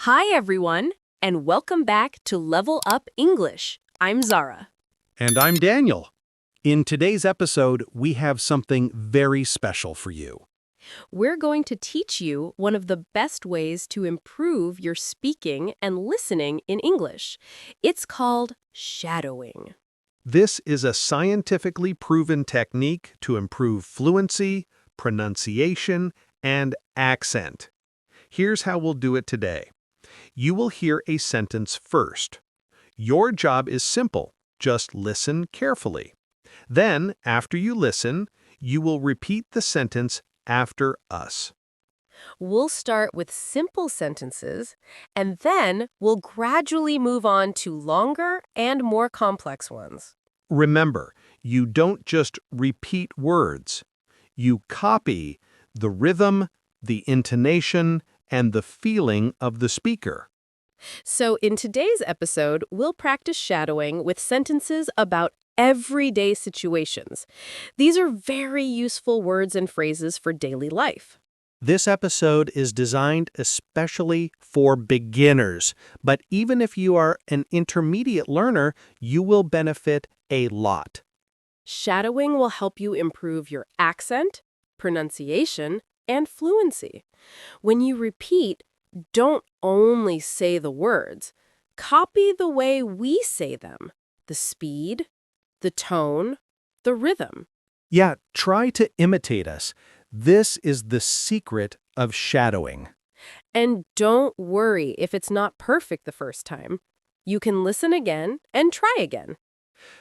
Hi, everyone, and welcome back to Level Up English. I'm Zara. And I'm Daniel. In today's episode, we have something very special for you. We're going to teach you one of the best ways to improve your speaking and listening in English. It's called shadowing. This is a scientifically proven technique to improve fluency, pronunciation, and accent. Here's how we'll do it today. You will hear a sentence first. Your job is simple. Just listen carefully. Then, after you listen, you will repeat the sentence after us. We'll start with simple sentences, and then we'll gradually move on to longer and more complex ones. Remember, you don't just repeat words. You copy the rhythm, the intonation, and the feeling of the speaker. So in today's episode, we'll practice shadowing with sentences about everyday situations. These are very useful words and phrases for daily life. This episode is designed especially for beginners, but even if you are an intermediate learner, you will benefit a lot. Shadowing will help you improve your accent, pronunciation, and fluency. When you repeat, don't only say the words. Copy the way we say them, the speed, the tone, the rhythm. Yeah, try to imitate us. This is the secret of shadowing. And don't worry if it's not perfect the first time. You can listen again and try again.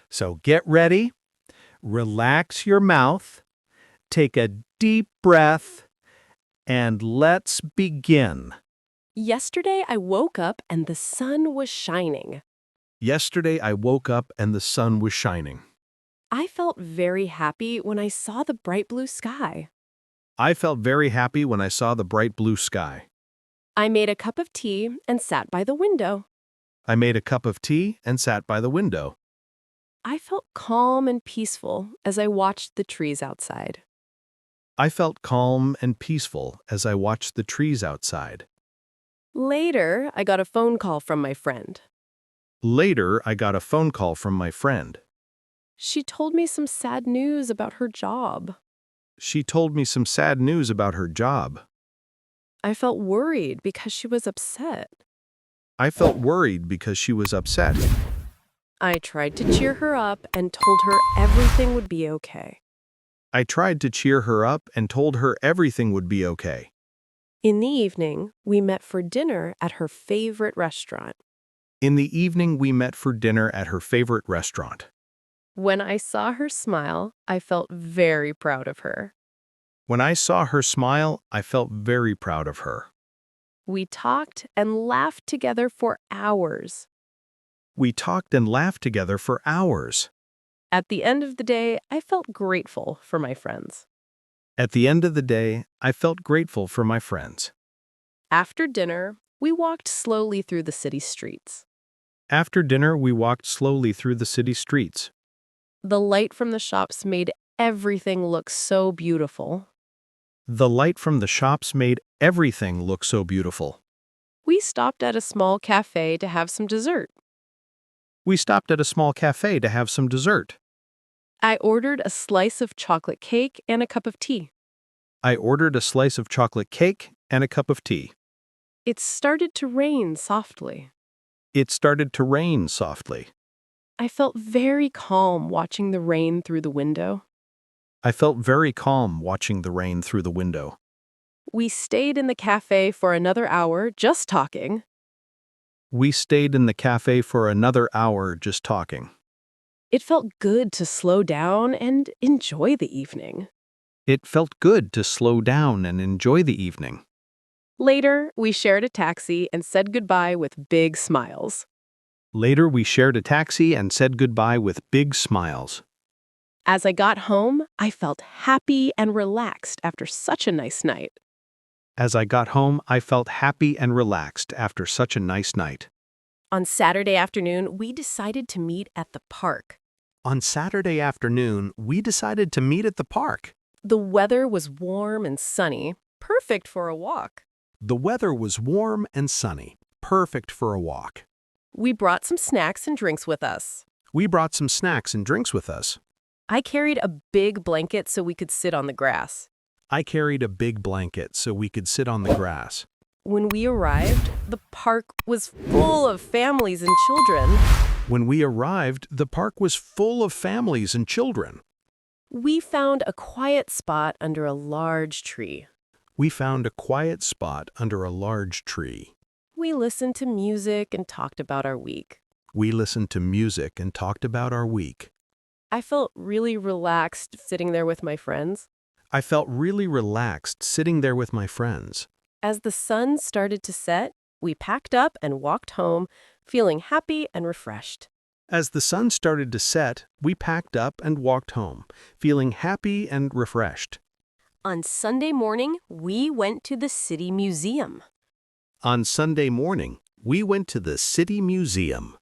So get ready, relax your mouth, take a deep breath, and let's begin. Yesterday I woke up and the sun was shining. Yesterday I woke up and the sun was shining. I felt very happy when I saw the bright blue sky. I felt very happy when I saw the bright blue sky. I made a cup of tea and sat by the window. I made a cup of tea and sat by the window. I felt calm and peaceful as I watched the trees outside. I felt calm and peaceful as I watched the trees outside. Later, I got a phone call from my friend. Later, I got a phone call from my friend. She told me some sad news about her job. She told me some sad news about her job. I felt worried because she was upset. I felt worried because she was upset. I tried to cheer her up and told her everything would be okay. I tried to cheer her up and told her everything would be okay. In the evening, we met for dinner at her favorite restaurant. In the evening, we met for dinner at her favorite restaurant. When I saw her smile, I felt very proud of her. When I saw her smile, I felt very proud of her. We talked and laughed together for hours. We talked and laughed together for hours. At the end of the day, I felt grateful for my friends. At the end of the day, I felt grateful for my friends. After dinner, we walked slowly through the city streets. After dinner, we walked slowly through the city streets. The light from the shops made everything look so beautiful. The light from the shops made everything look so beautiful. We stopped at a small cafe to have some dessert. We stopped at a small cafe to have some dessert. I ordered a slice of chocolate cake and a cup of tea. I ordered a slice of chocolate cake and a cup of tea. It started to rain softly. It started to rain softly. I felt very calm watching the rain through the window. I felt very calm watching the rain through the window. We stayed in the cafe for another hour just talking. We stayed in the cafe for another hour just talking. It felt good to slow down and enjoy the evening. It felt good to slow down and enjoy the evening. Later, we shared a taxi and said goodbye with big smiles. Later, we shared a taxi and said goodbye with big smiles. As I got home, I felt happy and relaxed after such a nice night. As I got home, I felt happy and relaxed after such a nice night. On Saturday afternoon, we decided to meet at the park. On Saturday afternoon, we decided to meet at the park. The weather was warm and sunny, perfect for a walk. The weather was warm and sunny, perfect for a walk. We brought some snacks and drinks with us. We brought some snacks and drinks with us. I carried a big blanket so we could sit on the grass. I carried a big blanket so we could sit on the grass. When we arrived, the park was full of families and children. When we arrived, the park was full of families and children. We found a quiet spot under a large tree. We found a quiet spot under a large tree. We listened to music and talked about our week. We listened to music and talked about our week. I felt really relaxed sitting there with my friends. I felt really relaxed sitting there with my friends. As the sun started to set, we packed up and walked home, feeling happy and refreshed. As the sun started to set, we packed up and walked home, feeling happy and refreshed. On Sunday morning, we went to the city museum. On Sunday morning, we went to the city museum.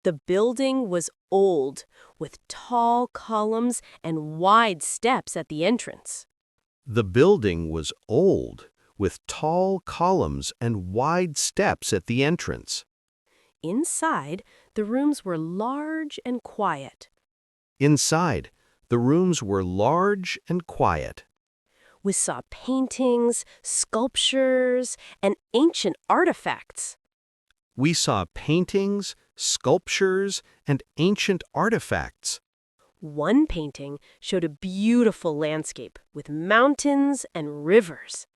The building was old, with tall columns and wide steps at the entrance. The building was old, with tall columns and wide steps at the entrance. Inside, the rooms were large and quiet. Inside, the rooms were large and quiet. We saw paintings, sculptures, and ancient artifacts. We saw paintings, sculptures, and ancient artifacts. One painting showed a beautiful landscape with mountains and rivers.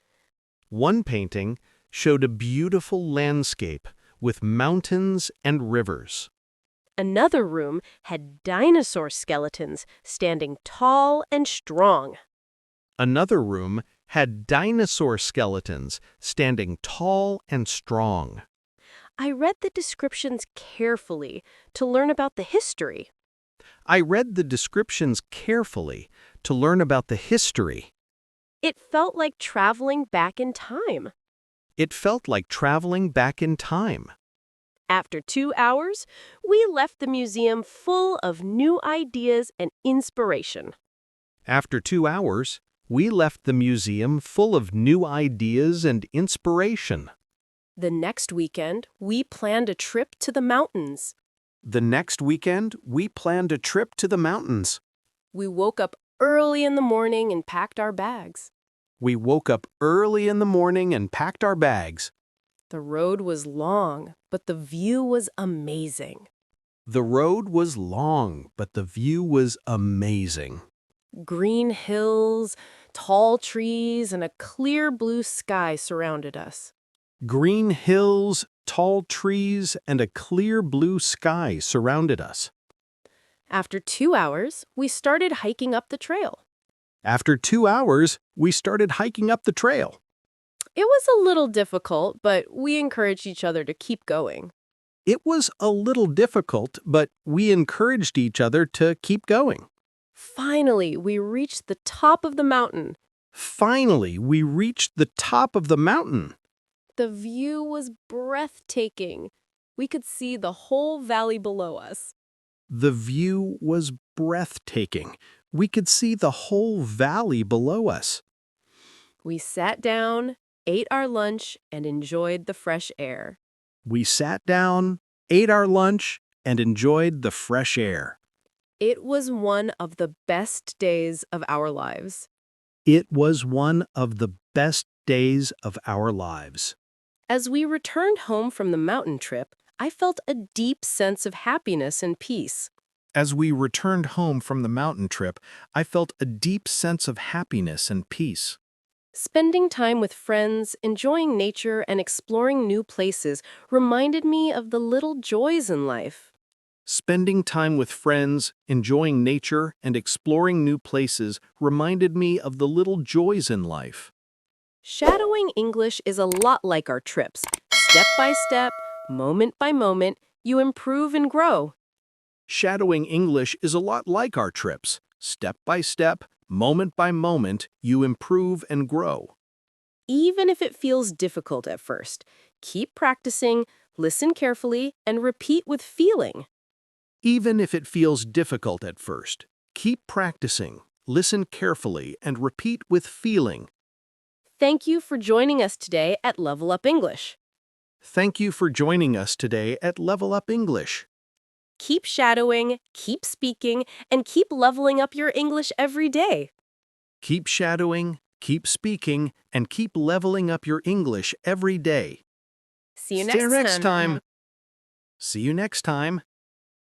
One painting showed a beautiful landscape with mountains and rivers. Another room had dinosaur skeletons standing tall and strong. Another room had dinosaur skeletons standing tall and strong. I read the descriptions carefully to learn about the history. I read the descriptions carefully to learn about the history. It felt like traveling back in time. It felt like traveling back in time. After 2 hours, we left the museum full of new ideas and inspiration. After 2 hours, we left the museum full of new ideas and inspiration. The next weekend, we planned a trip to the mountains. The next weekend, we planned a trip to the mountains. We woke up early in the morning and packed our bags. We woke up early in the morning and packed our bags. The road was long, but the view was amazing. The road was long, but the view was amazing. Green hills, tall trees, and a clear blue sky surrounded us. Green hills, tall trees, and a clear blue sky surrounded us. After 2 hours, we started hiking up the trail. After 2 hours, we started hiking up the trail. It was a little difficult, but we encouraged each other to keep going. It was a little difficult, but we encouraged each other to keep going. Finally, we reached the top of the mountain. Finally, we reached the top of the mountain. The view was breathtaking. We could see the whole valley below us. The view was breathtaking. We could see the whole valley below us. We sat down, ate our lunch, and enjoyed the fresh air. We sat down, ate our lunch, and enjoyed the fresh air. It was one of the best days of our lives. It was one of the best days of our lives. As we returned home from the mountain trip, I felt a deep sense of happiness and peace. As we returned home from the mountain trip, I felt a deep sense of happiness and peace. Spending time with friends, enjoying nature, and exploring new places reminded me of the little joys in life. Spending time with friends, enjoying nature, and exploring new places reminded me of the little joys in life. Shadowing English is a lot like our trips. Step by step, moment by moment, you improve and grow. Shadowing English is a lot like our trips. Step by step, moment by moment, you improve and grow. Even if it feels difficult at first, keep practicing, listen carefully, and repeat with feeling. Even if it feels difficult at first, keep practicing, listen carefully, and repeat with feeling. Thank you for joining us today at Level Up English. Thank you for joining us today at Level Up English. Keep shadowing, keep speaking, and keep leveling up your English every day. Keep shadowing, keep speaking, and keep leveling up your English every day. See you next time. See you next time.